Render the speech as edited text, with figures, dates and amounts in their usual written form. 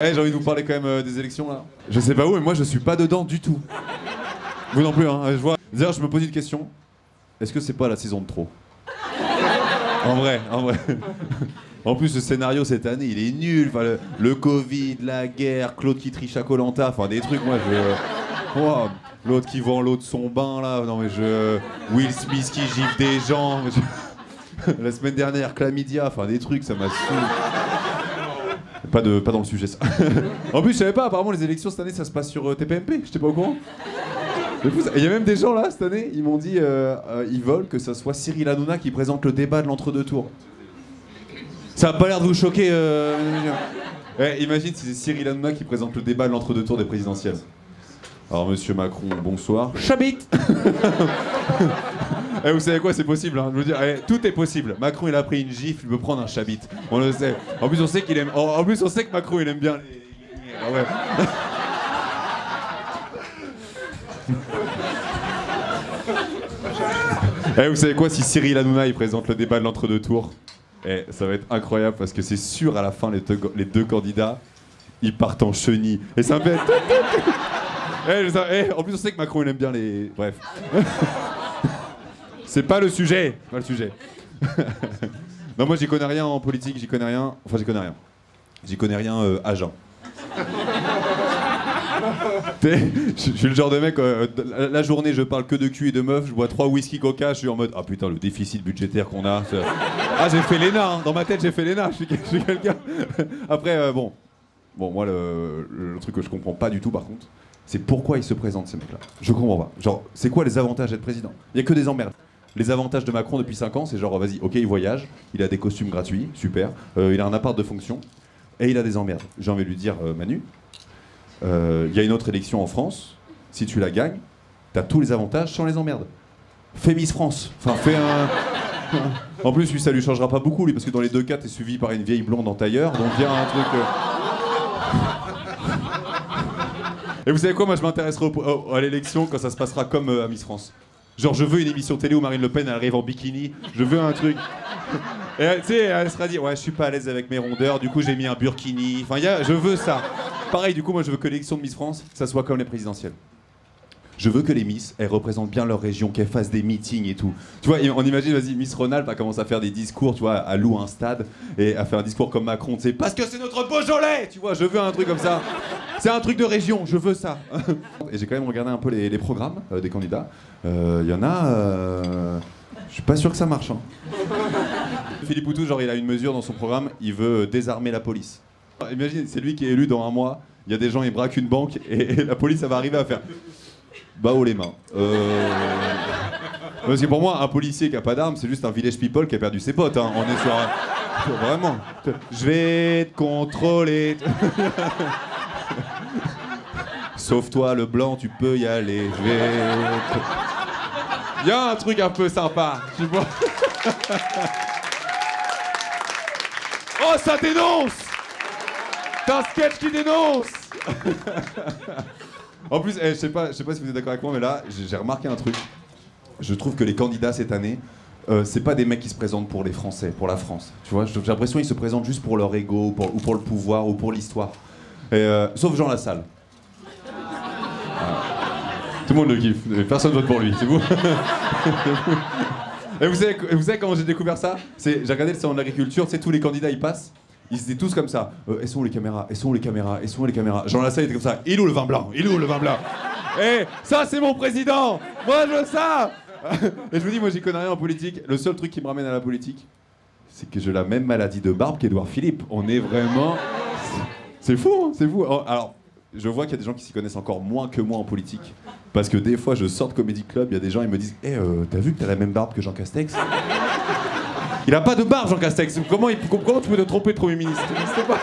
Hey, j'ai envie de vous parler quand même des élections là. Je sais pas où, mais moi je suis pas dedans du tout. Vous non plus, hein. Je vois. D'ailleurs, je me pose une question. Est-ce que c'est pas la saison de trop? En vrai, en vrai. En plus, le scénario cette année, il est nul. Enfin, le Covid, la guerre, Claude qui triche à koh, enfin des trucs, moi je. Oh, l'autre qui vend l'eau de son bain là. Non mais je. Will Smith qui gifle des gens. La semaine dernière, Chlamydia, enfin des trucs, ça m'a saoulé. Pas dans le sujet ça. En plus je savais pas, apparemment les élections cette année ça se passe sur TPMP, j'étais pas au courant. Il y a même des gens là cette année, ils m'ont dit ils veulent que ça soit Cyril Hanouna qui présente le débat de l'entre-deux tours. Ça a pas l'air de vous choquer imagine si c'est Cyril Hanouna qui présente le débat de l'entre-deux tours des présidentielles. Alors monsieur Macron, bonsoir. Chabit. Vous savez quoi, c'est possible, hein, je veux dire, tout est possible. Macron il a pris une gifle, il veut prendre un chabit. On le sait. En plus on sait qu'il aime. En plus on sait que Macron il aime bien les. Ah ouais. Vous savez quoi, si Cyril Hanouna il présente le débat de l'entre-deux tours, ça va être incroyable parce que c'est sûr à la fin les deux candidats ils partent en chenille. Et ça me fait. En plus on sait que Macron il aime bien les. Bref. C'est pas le sujet, pas le sujet. Non, moi j'y connais rien en politique, j'y connais rien. Enfin, j'y connais rien. J'y connais rien à jeun. Je suis le genre de mec, la journée je parle que de cul et de meufs, je bois 3 whisky coca, je suis en mode ah putain, le déficit budgétaire qu'on a. Ah, j'ai fait l'ENA, hein. Dans ma tête j'ai fait l'ENA, je suis quelqu'un. Après, bon, moi le truc que je comprends pas du tout par contre, c'est pourquoi ils se présentent ces mecs-là. Je comprends pas. Genre, c'est quoi les avantages d'être président? Il y a que des emmerdes. Les avantages de Macron depuis 5 ans, c'est genre, vas-y, ok, il voyage, il a des costumes gratuits, super, il a un appart de fonction, et il a des emmerdes. J'ai envie de lui dire, Manu, il y a une autre élection en France, si tu la gagnes, t'as tous les avantages sans les emmerdes. Fais Miss France, enfin fais un... En plus, lui, ça lui changera pas beaucoup, lui, parce que dans les deux cas, t'es suivi par une vieille blonde en tailleur, donc viens un truc... Et vous savez quoi, moi je m'intéresserai à l'élection quand ça se passera comme à Miss France. Genre je veux une émission télé où Marine Le Pen elle arrive en bikini, je veux un truc. Et tu sais, elle sera dit ouais je suis pas à l'aise avec mes rondeurs, du coup j'ai mis un burkini. Enfin je veux ça. Pareil du coup moi je veux que l'élection de Miss France, ça soit comme les présidentielles. Je veux que les Miss, elles représentent bien leur région, qu'elles fassent des meetings et tout. Tu vois, on imagine, vas-y, Miss Rhône-Alpes va commencer à faire des discours, tu vois, à louer un stade et à faire un discours comme Macron, tu sais, parce que c'est notre Beaujolais, tu vois, je veux un truc comme ça. C'est un truc de région, je veux ça. Et j'ai quand même regardé un peu les programmes des candidats. Il y en a, je suis pas sûr que ça marche. Hein. Philippe Poutou, genre, il a une mesure dans son programme, il veut désarmer la police. Imagine, c'est lui qui est élu dans un mois, il y a des gens, ils braquent une banque et la police, elle va arriver à faire... Bah haut les mains. Parce que pour moi, un policier qui a pas d'armes, c'est juste un village people qui a perdu ses potes. Hein. On est sur un... Vraiment. Je vais te contrôler. Sauf toi, le blanc, tu peux y aller. Je vais... Il y a un truc un peu sympa, tu vois. Oh, ça dénonce. T'as un sketch qui dénonce. En plus, je sais pas si vous êtes d'accord avec moi, mais là, j'ai remarqué un truc. Je trouve que les candidats cette année, c'est pas des mecs qui se présentent pour les Français, pour la France. Tu vois, j'ai l'impression qu'ils se présentent juste pour leur ego, ou pour le pouvoir, ou pour l'histoire. Sauf Jean Lassalle. Tout le monde le kiffe. Personne vote pour lui, c'est vous. Et vous savez comment j'ai découvert ça? J'ai regardé le salon de l'agriculture, tu sais, tous les candidats ils passent. Ils étaient tous comme ça. Elles sont où les caméras? Elles sont où les caméras? Elles sont où les caméras? Jean Lassalle était comme ça. Il est où le vin blanc? Il est où le vin blanc? Ça c'est mon président! Moi je veux ça! Et je vous dis, moi j'y connais rien en politique. Le seul truc qui me ramène à la politique, c'est que j'ai la même maladie de barbe qu'Édouard Philippe. On est vraiment... C'est fou, hein, c'est fou. Alors, je vois qu'il y a des gens qui s'y connaissent encore moins que moi en politique. Parce que des fois, je sors de Comedy Club, il y a des gens, ils me disent t'as vu que t'as la même barbe que Jean Castex? Il a pas de barbe, Jean Castex. Comment tu peux te tromper de Premier ministre? Je sais pas.